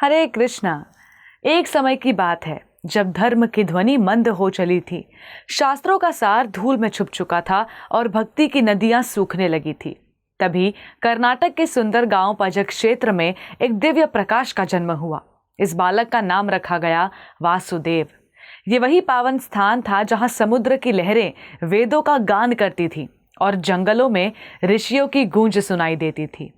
हरे कृष्णा। एक समय की बात है जब धर्म की ध्वनि मंद हो चली थी, शास्त्रों का सार धूल में छुप चुका था और भक्ति की नदियां सूखने लगी थी। तभी कर्नाटक के सुंदर गांव पजक क्षेत्र में एक दिव्य प्रकाश का जन्म हुआ। इस बालक का नाम रखा गया वासुदेव। ये वही पावन स्थान था जहां समुद्र की लहरें वेदों का गान करती थी और जंगलों में ऋषियों की गूंज सुनाई देती थी।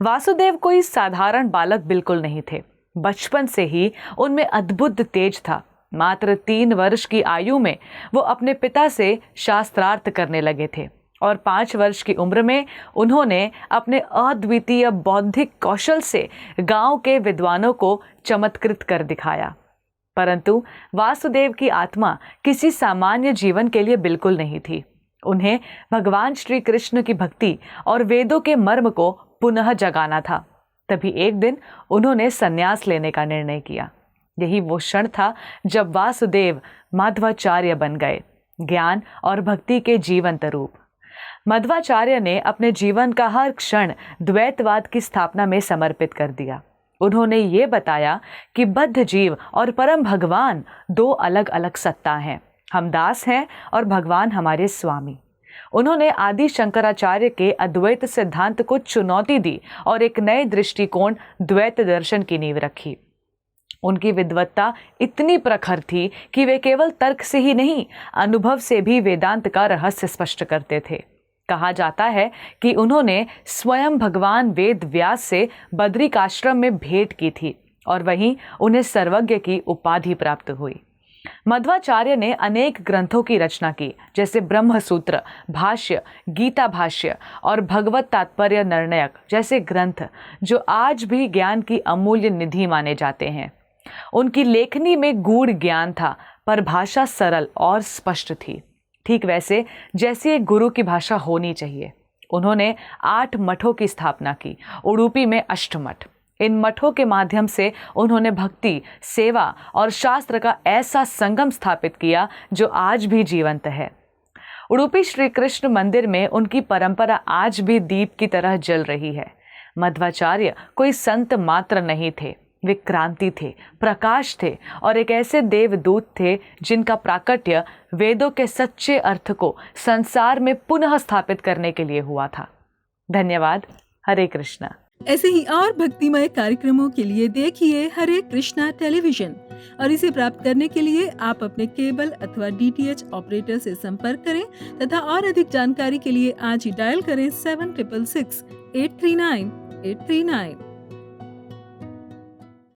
वासुदेव कोई साधारण बालक बिल्कुल नहीं थे। बचपन से ही उनमें अद्भुत तेज था। मात्र 3 वर्ष की आयु में वो अपने पिता से शास्त्रार्थ करने लगे थे और 5 वर्ष की उम्र में उन्होंने अपने अद्वितीय बौद्धिक कौशल से गांव के विद्वानों को चमत्कृत कर दिखाया। परंतु वासुदेव की आत्मा किसी सामान्य जीवन के लिए बिल्कुल नहीं थी। उन्हें भगवान श्री कृष्ण की भक्ति और वेदों के मर्म को पुनः जगाना था। तभी एक दिन उन्होंने संन्यास लेने का निर्णय किया। यही वो क्षण था जब वासुदेव मध्वाचार्य बन गए, ज्ञान और भक्ति के जीवंत रूप। मध्वाचार्य ने अपने जीवन का हर क्षण द्वैतवाद की स्थापना में समर्पित कर दिया। उन्होंने ये बताया कि बद्ध जीव और परम भगवान 2 अलग अलग सत्ता हैं। हम दास हैं और भगवान हमारे स्वामी। उन्होंने आदि शंकराचार्य के अद्वैत सिद्धांत को चुनौती दी और एक नए दृष्टिकोण द्वैत दर्शन की नींव रखी। उनकी विद्वत्ता इतनी प्रखर थी कि वे केवल तर्क से ही नहीं, अनुभव से भी वेदांत का रहस्य स्पष्ट करते थे। कहा जाता है कि उन्होंने स्वयं भगवान वेद व्यास से बद्रिक आश्रम में भेंट की थी और वहीं उन्हें सर्वज्ञ की उपाधि प्राप्त हुई। मध्वाचार्य ने अनेक ग्रंथों की रचना की, जैसे ब्रह्म सूत्र, भाष्य, गीता भाष्य और भगवत तात्पर्य निर्णयक जैसे ग्रंथ, जो आज भी ज्ञान की अमूल्य निधि माने जाते हैं। उनकी लेखनी में गूढ़ ज्ञान था, पर भाषा सरल और स्पष्ट थी, ठीक वैसे जैसे एक गुरु की भाषा होनी चाहिए। उन्होंने 8 मठों की स्थापना की, उडुपी में अष्टमठ। इन मठों के माध्यम से उन्होंने भक्ति, सेवा और शास्त्र का ऐसा संगम स्थापित किया जो आज भी जीवंत है। उडुपी श्री कृष्ण मंदिर में उनकी परंपरा आज भी दीप की तरह जल रही है। मध्वाचार्य कोई संत मात्र नहीं थे, वे क्रांति थे, प्रकाश थे और एक ऐसे देवदूत थे जिनका प्राकट्य वेदों के सच्चे अर्थ को संसार में पुनः स्थापित करने के लिए हुआ था। धन्यवाद। हरे कृष्णा। ऐसे ही और भक्तिमय कार्यक्रमों के लिए देखिए हरे कृष्णा टेलीविजन और इसे प्राप्त करने के लिए आप अपने केबल अथवा DTH ऑपरेटर से संपर्क करें तथा और अधिक जानकारी के लिए आज ही डायल करें 7666 839 839।